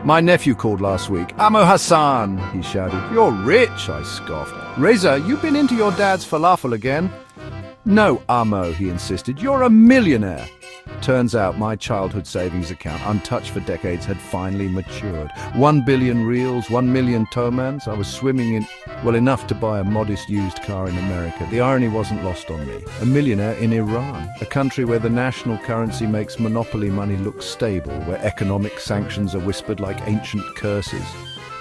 My nephew called last week. Amo Hassan, he shouted. You're rich, I scoffed. Reza, you been into your dad's falafel again? No, Amo, he insisted. You're a millionaire. Turns out my childhood savings account, untouched for decades, had finally matured. 1 billion Rials, 1 million tomans. I was swimming in, well, enough to buy a modest used car in America. The irony wasn't lost on me. A millionaire in Iran, a country where the national currency makes monopoly money look stable, where economic sanctions are whispered like ancient curses,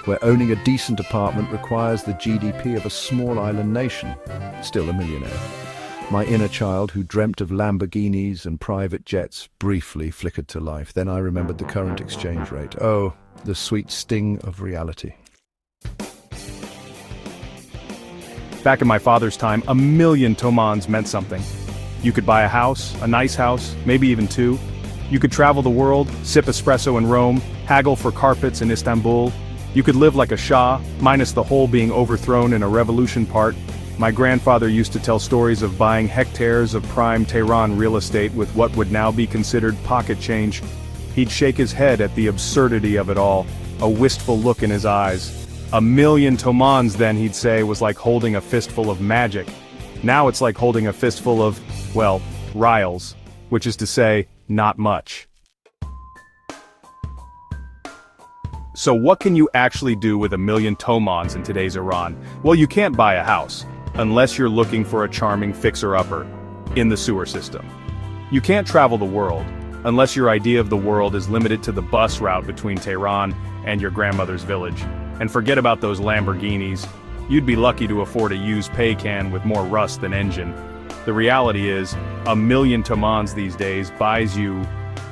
where owning a decent apartment requires the GDP of a small island nation. Still a millionaire. My inner child, who dreamt of Lamborghinis and private jets, briefly flickered to life. Then I remembered the current exchange rate. Oh, the sweet sting of reality. Back in my father's time, 1,000,000 tomans meant something. You could buy a house, a nice house, maybe even two. You could travel the world, sip espresso in Rome, haggle for carpets in Istanbul. You could live like a shah, minus the whole being overthrown in a revolution part. My grandfather used to tell stories of buying hectares of prime Tehran real estate with what would now be considered pocket change. He'd shake his head at the absurdity of it all, a wistful look in his eyes. 1,000,000 tomans then, he'd say, was like holding a fistful of magic. Now it's like holding a fistful of, well, Rials, which is to say, not much. So what can you actually do with 1,000,000 tomans in today's Iran? Well, you can't buy a house, unless you're looking for a charming fixer-upper in the sewer system. You can't travel the world, unless your idea of the world is limited to the bus route between Tehran and your grandmother's village. And forget about those Lamborghinis. You'd be lucky to afford a used pay can with more rust than engine. The reality is, 1,000,000 tomans these days buys you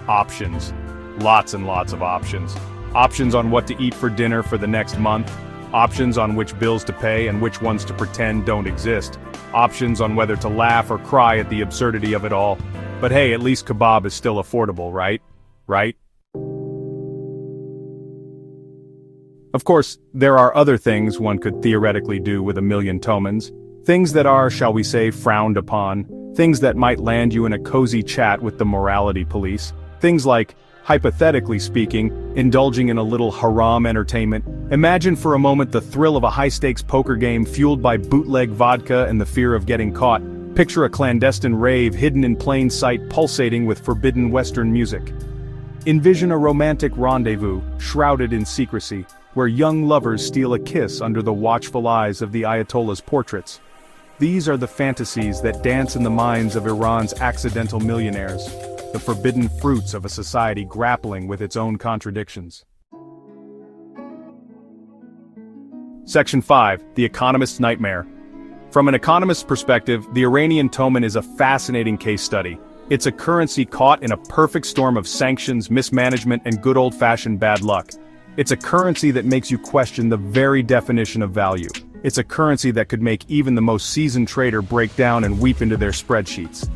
options. Lots and lots of options. Options on what to eat for dinner for the next month. Options on which bills to pay and which ones to pretend don't exist. Options on whether to laugh or cry at the absurdity of it all. But hey, at least kebab is still affordable, right? Right? Of course, there are other things one could theoretically do with 1,000,000 tomans. Things that are, shall we say, frowned upon. Things that might land you in a cozy chat with the morality police. Things like, hypothetically speaking, indulging in a little haram entertainment. Imagine for a moment the thrill of a high-stakes poker game fueled by bootleg vodka and the fear of getting caught. Picture a clandestine rave hidden in plain sight pulsating with forbidden Western music. Envision a romantic rendezvous, shrouded in secrecy, where young lovers steal a kiss under the watchful eyes of the Ayatollah's portraits. These are the fantasies that dance in the minds of Iran's accidental millionaires, the forbidden fruits of a society grappling with its own contradictions. Section 5. The Economist's Nightmare. From an economist's perspective, the Iranian toman is a fascinating case study. It's a currency caught in a perfect storm of sanctions, mismanagement, and good old-fashioned bad luck. It's a currency that makes you question the very definition of value. It's a currency that could make even the most seasoned trader break down and weep into their spreadsheets.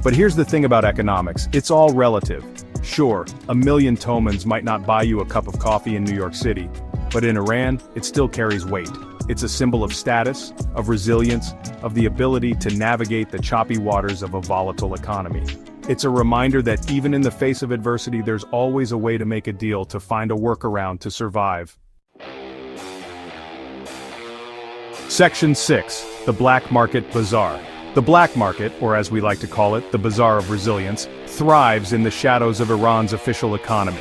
But here's the thing about economics, it's all relative. Sure, 1,000,000 tomans might not buy you a cup of coffee in New York City, but in Iran, it still carries weight. It's a symbol of status, of resilience, of the ability to navigate the choppy waters of a volatile economy. It's a reminder that even in the face of adversity, there's always a way to make a deal, to find a workaround to survive. Section 6. The Black Market Bazaar. The black market, or as we like to call it, the bazaar of resilience, thrives in the shadows of Iran's official economy.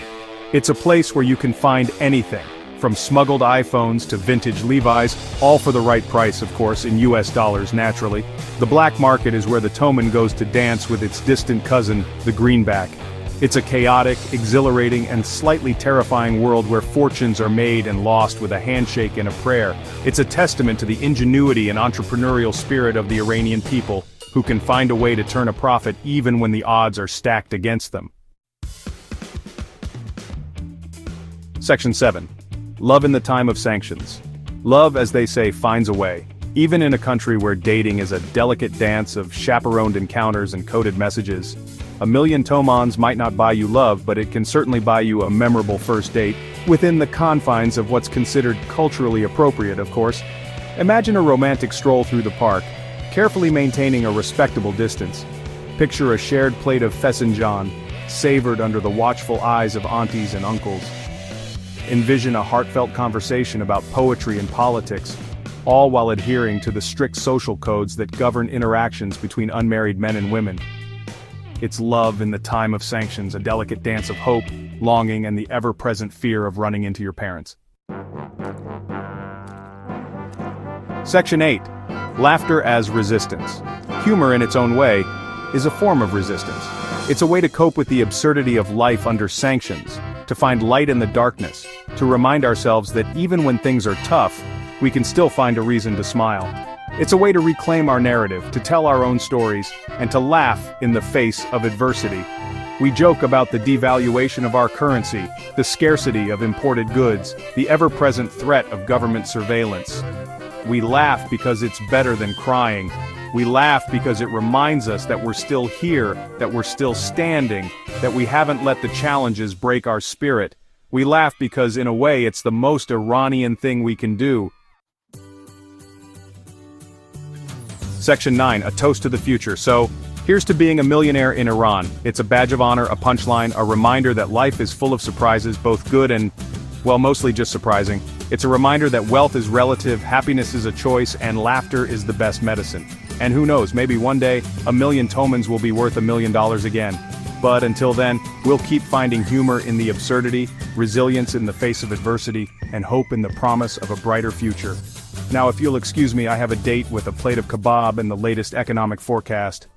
It's a place where you can find anything, from smuggled iPhones to vintage Levi's, all for the right price, of course, in US dollars naturally. The black market is where the toman goes to dance with its distant cousin, the greenback. It's a chaotic, exhilarating, and slightly terrifying world where fortunes are made and lost with a handshake and a prayer. It's a testament to the ingenuity and entrepreneurial spirit of the Iranian people, who can find a way to turn a profit even when the odds are stacked against them. Section 7. Love in the time of sanctions. Love, as they say, finds a way. Even in a country where dating is a delicate dance of chaperoned encounters and coded messages, 1,000,000 tomans might not buy you love, but it can certainly buy you a memorable first date, within the confines of what's considered culturally appropriate, of course. Imagine a romantic stroll through the park, carefully maintaining a respectable distance. Picture a shared plate of fesanjan, savored under the watchful eyes of aunties and uncles. envision a heartfelt conversation about poetry and politics, all while adhering to the strict social codes that govern interactions between unmarried men and women. It's love in the time of sanctions, a delicate dance of hope, longing, and the ever-present fear of running into your parents. Section 8. Laughter as resistance. Humor, in its own way, is a form of resistance. It's a way to cope with the absurdity of life under sanctions, to find light in the darkness, to remind ourselves that even when things are tough, we can still find a reason to smile. It's a way to reclaim our narrative, to tell our own stories, and to laugh in the face of adversity. We joke about the devaluation of our currency, the scarcity of imported goods, the ever-present threat of government surveillance. We laugh because it's better than crying. We laugh because it reminds us that we're still here, that we're still standing, that we haven't let the challenges break our spirit. We laugh because, in a way, it's the most Iranian thing we can do. Section 9, a toast to the future. So, here's to being a millionaire in Iran. It's a badge of honor, a punchline, a reminder that life is full of surprises, both good and, well, mostly just surprising. It's a reminder that wealth is relative, happiness is a choice, and laughter is the best medicine. And who knows, maybe one day, 1,000,000 tomans will be worth $1 million again. But until then, we'll keep finding humor in the absurdity, resilience in the face of adversity, and hope in the promise of a brighter future. Now, if you'll excuse me, I have a date with a plate of kebab and the latest economic forecast.